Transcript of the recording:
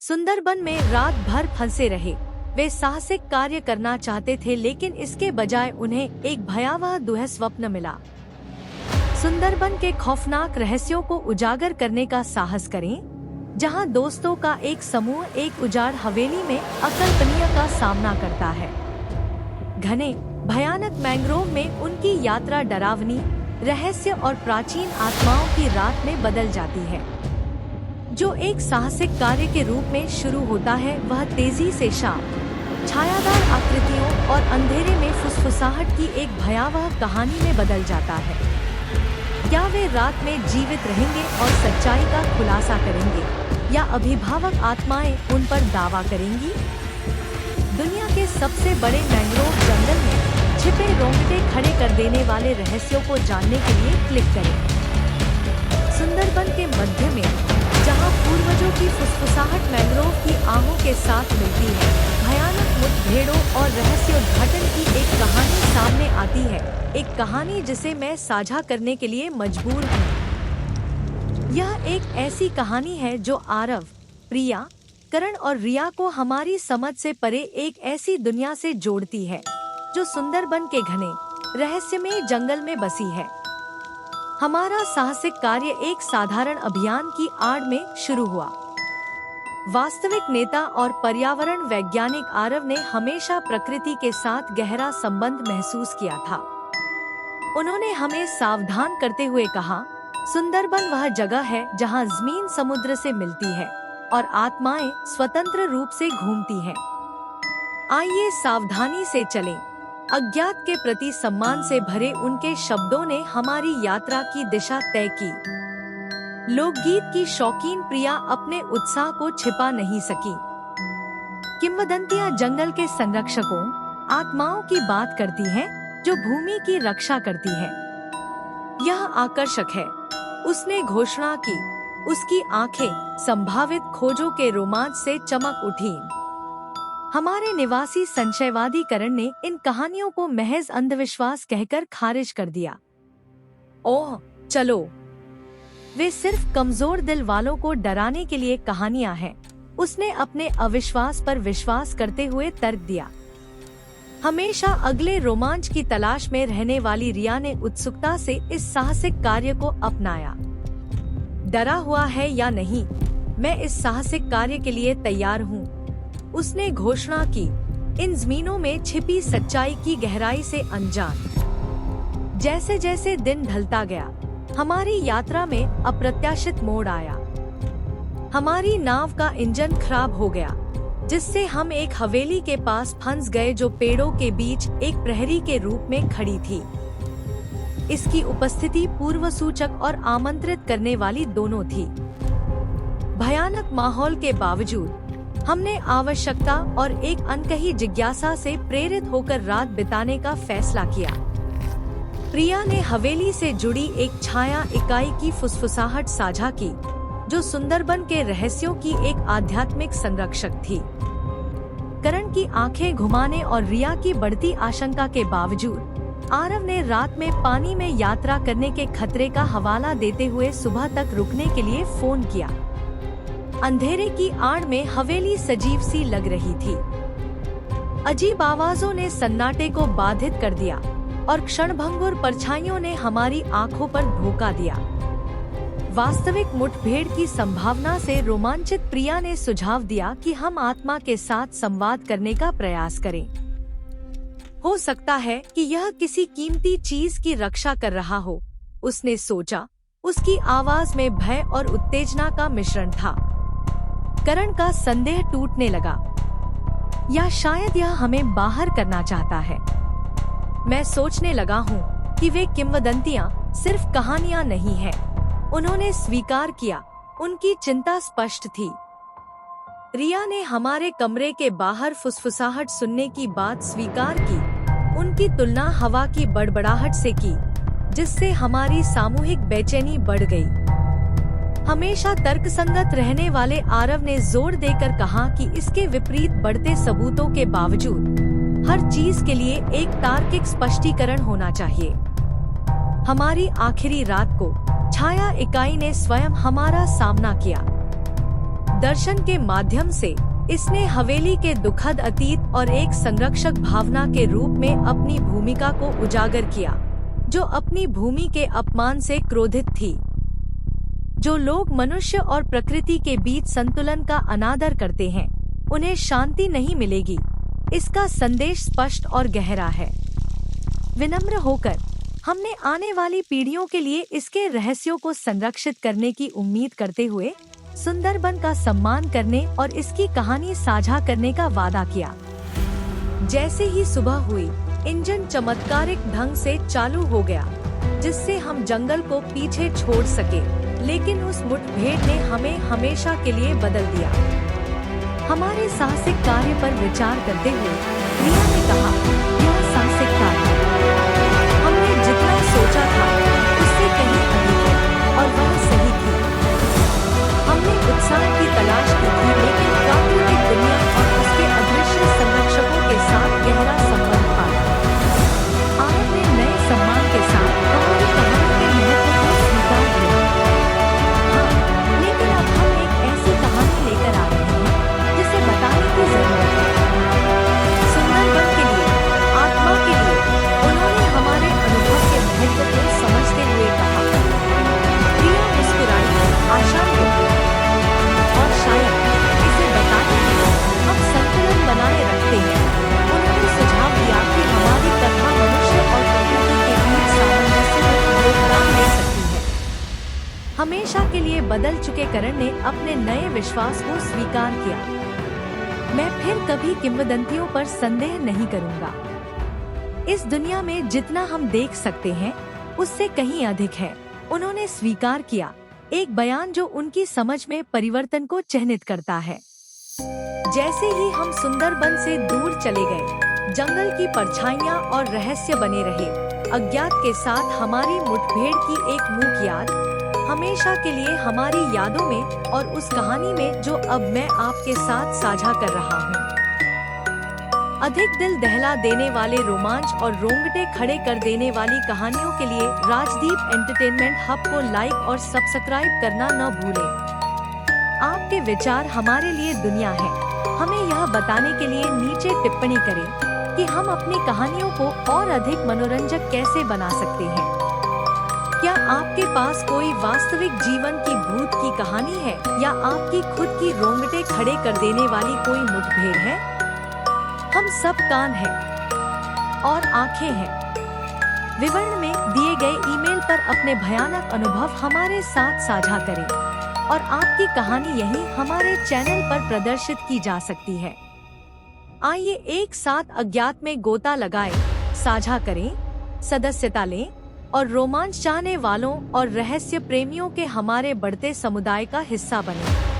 सुंदरबन में रात भर फंसे रहे। वे साहसिक कार्य करना चाहते थे, लेकिन इसके बजाय उन्हें एक भयावह दुःस्वप्न मिला। सुंदरबन के खौफनाक रहस्यों को उजागर करने का साहस करें, जहां दोस्तों का एक समूह एक उजाड़ हवेली में अकल्पनीय का सामना करता है। घने भयानक मैंग्रोव में उनकी यात्रा डरावनी, रहस्य और प्राचीन आत्माओं की रात में बदल जाती है। जो एक साहसिक कार्य के रूप में शुरू होता है, वह तेजी से शांत, छायादार आकृतियों और अंधेरे में फुसफुसाहट की एक भयावह कहानी में बदल जाता है। क्या वे रात में जीवित रहेंगे और सच्चाई का खुलासा करेंगे, या अभिभावक आत्माएं उन पर दावा करेंगी? दुनिया के सबसे बड़े मैंग्रोव जंगल में छिपे रोंगटे खड़े कर देने वाले रहस्यों को जानने के लिए क्लिक करें। सुंदरबन के मध्य में, जहां पूर्वजों की फुसफुसाहट मैंग्रोव की आहों के साथ मिलती है, भयानक मुठभेड़ों और रहस्योद्घाटन की एक कहानी सामने आती है। एक कहानी जिसे मैं साझा करने के लिए मजबूर हूँ। यह एक ऐसी कहानी है जो आरव, प्रिया, करण और रिया को हमारी समझ से परे एक ऐसी दुनिया से जोड़ती है, जो सुंदरबन के घने रहस्यमय जंगल में बसी है। हमारा साहसिक कार्य एक साधारण अभियान की आड़ में शुरू हुआ। वास्तविक नेता और पर्यावरण वैज्ञानिक आरव ने हमेशा प्रकृति के साथ गहरा संबंध महसूस किया था। उन्होंने हमें सावधान करते हुए कहा, सुंदरबन वह जगह है जहां जमीन समुद्र से मिलती है और आत्माएं स्वतंत्र रूप से घूमती हैं। आइए सावधानी से चलें। अज्ञात के प्रति सम्मान से भरे उनके शब्दों ने हमारी यात्रा की दिशा तय की। लोकगीत की शौकीन प्रिया अपने उत्साह को छिपा नहीं सकी। किंवदंतियां जंगल के संरक्षकों, आत्माओं की बात करती हैं, जो भूमि की रक्षा करती हैं। यह आकर्षक है, उसने घोषणा की। उसकी आंखें संभावित खोजों के रोमांच से चमक उठीं। हमारे निवासी संशयवादी करण ने इन कहानियों को महज अंधविश्वास कहकर खारिज कर दिया। ओह चलो, वे सिर्फ कमजोर दिल वालों को डराने के लिए कहानियां हैं, उसने अपने अविश्वास पर विश्वास करते हुए तर्क दिया। हमेशा अगले रोमांच की तलाश में रहने वाली रिया ने उत्सुकता से इस साहसिक कार्य को अपनाया। डरा हुआ है या नहीं, मैं इस साहसिक कार्य के लिए तैयार हूँ, उसने घोषणा की, इन जमीनों में छिपी सच्चाई की गहराई से अनजान। जैसे जैसे दिन ढलता गया, हमारी यात्रा में अप्रत्याशित मोड़ आया। हमारी नाव का इंजन खराब हो गया, जिससे हम एक हवेली के पास फंस गए जो पेड़ों के बीच एक प्रहरी के रूप में खड़ी थी। इसकी उपस्थिति पूर्व सूचक और आमंत्रित करने वाली दोनों थी। भयानक माहौल के बावजूद हमने आवश्यकता और एक अनकही जिज्ञासा से प्रेरित होकर रात बिताने का फैसला किया। प्रिया ने हवेली से जुड़ी एक छाया इकाई की फुसफुसाहट साझा की, जो सुंदरबन के रहस्यों की एक आध्यात्मिक संरक्षक थी। करण की आंखें घुमाने और रिया की बढ़ती आशंका के बावजूद आरव ने रात में पानी में यात्रा करने के खतरे का हवाला देते हुए सुबह तक रुकने के लिए फोन किया। अंधेरे की आड़ में हवेली सजीव सी लग रही थी। अजीब आवाजों ने सन्नाटे को बाधित कर दिया और क्षणभंगुर परछाइयों ने हमारी आंखों पर धोखा दिया। वास्तविक मुठभेड़ की संभावना से रोमांचित प्रिया ने सुझाव दिया कि हम आत्मा के साथ संवाद करने का प्रयास करें। हो सकता है कि यह किसी कीमती चीज की रक्षा कर रहा हो, उसने सोचा। उसकी आवाज में भय और उत्तेजना का मिश्रण था। करण का संदेह टूटने लगा, या शायद यह हमें बाहर करना चाहता है। मैं सोचने लगा हूँ कि वे किंवदंतियां सिर्फ कहानियां नहीं हैं, उन्होंने स्वीकार किया। उनकी चिंता स्पष्ट थी। रिया ने हमारे कमरे के बाहर फुसफुसाहट सुनने की बात स्वीकार की, उनकी तुलना हवा की बड़बड़ाहट से की, जिससे हमारी सामूहिक बेचैनी बढ़ गई। हमेशा तर्कसंगत रहने वाले आरव ने जोर देकर कहा कि इसके विपरीत बढ़ते सबूतों के बावजूद हर चीज के लिए एक तार्किक स्पष्टीकरण होना चाहिए। हमारी आखिरी रात को छाया इकाई ने स्वयं हमारा सामना किया। दर्शन के माध्यम से इसने हवेली के दुखद अतीत और एक संरक्षक भावना के रूप में अपनी भूमिका को उजागर किया, जो अपनी भूमि के अपमान से क्रोधित थी। जो लोग मनुष्य और प्रकृति के बीच संतुलन का अनादर करते हैं, उन्हें शांति नहीं मिलेगी। इसका संदेश स्पष्ट और गहरा है। विनम्र होकर हमने आने वाली पीढ़ियों के लिए इसके रहस्यों को संरक्षित करने की उम्मीद करते हुए सुंदरबन का सम्मान करने और इसकी कहानी साझा करने का वादा किया। जैसे ही सुबह हुई, इंजन चमत्कारिक ढंग से चालू हो गया, जिससे हम जंगल को पीछे छोड़ सके। लेकिन उस मुठभेड़ ने हमें हमेशा के लिए बदल दिया। हमारे साहसिक कार्य पर विचार करते हुए रिया ने कहा, यह साहसिक कार्य हमने जितना सोचा था उससे कहीं अधिक है, और वह सही थी। हमने उत्साह की तलाश की थी, लेकिन प्राकृतिक दुनिया और उसके अदृश्य संरक्षकों के साथ गहरा संबंध पाया। आज ने नए सम्मान के साथ हमारी कहानी के महत्व को स्वीकार किया। हाँ, लेकिन अब हम एक ऐसी कहानी लेकर आ रहे हैं जिसे बताने की जरूरत है। सुंदरबन के लिए, आत्मा के लिए। उन्होंने हमारे अनुभव के महत्व को समझते हुए कहा। प्रिया मुस्कुराई, आशा और शायद इसे बताने में हम संतुलन बनाए रखते हैं। उन्होंने सुझाव दिया कि हमारी कथा मनुष्य और प्रकृति के बीच सामंजस्य में योगदान दे सकती है। हमेशा के लिए बदल चुके करण ने अपने नए विश्वास को स्वीकार किया। मैं फिर कभी किंवदंतियों पर संदेह नहीं करूंगा। इस दुनिया में जितना हम देख सकते हैं उससे कहीं अधिक है, उन्होंने स्वीकार किया। एक बयान जो उनकी समझ में परिवर्तन को चिह्नित करता है। जैसे ही हम सुंदरबन से दूर चले गए, जंगल की परछाइयां और रहस्य बने रहे। अज्ञात के साथ हमारी मुठभेड़ की एक मूक याद हमेशा के लिए हमारी यादों में और उस कहानी में जो अब मैं आपके साथ साझा कर रहा हूँ। अधिक दिल दहला देने वाले रोमांच और रोंगटे खड़े कर देने वाली कहानियों के लिए राजदीप एंटरटेनमेंट हब को लाइक और सब्सक्राइब करना न भूलें। आपके विचार हमारे लिए दुनिया है। हमें यह बताने के लिए नीचे टिप्पणी करें कि हम अपनी कहानियों को और अधिक मनोरंजक कैसे बना सकते हैं। क्या आपके पास कोई वास्तविक जीवन की भूत की कहानी है, या आपकी खुद की रोंगटे खड़े कर देने वाली कोई मुठभेड़ है? हम सब कान हैं और आंखें हैं। विवरण में दिए गए ईमेल पर अपने भयानक अनुभव हमारे साथ साझा करें, और आपकी कहानी यहीं हमारे चैनल पर प्रदर्शित की जा सकती है। आइए एक साथ अज्ञात में गोता लगाएं, साझा करें, सदस्यता लें और रोमांच चाहने वालों और रहस्य प्रेमियों के हमारे बढ़ते समुदाय का हिस्सा बनें।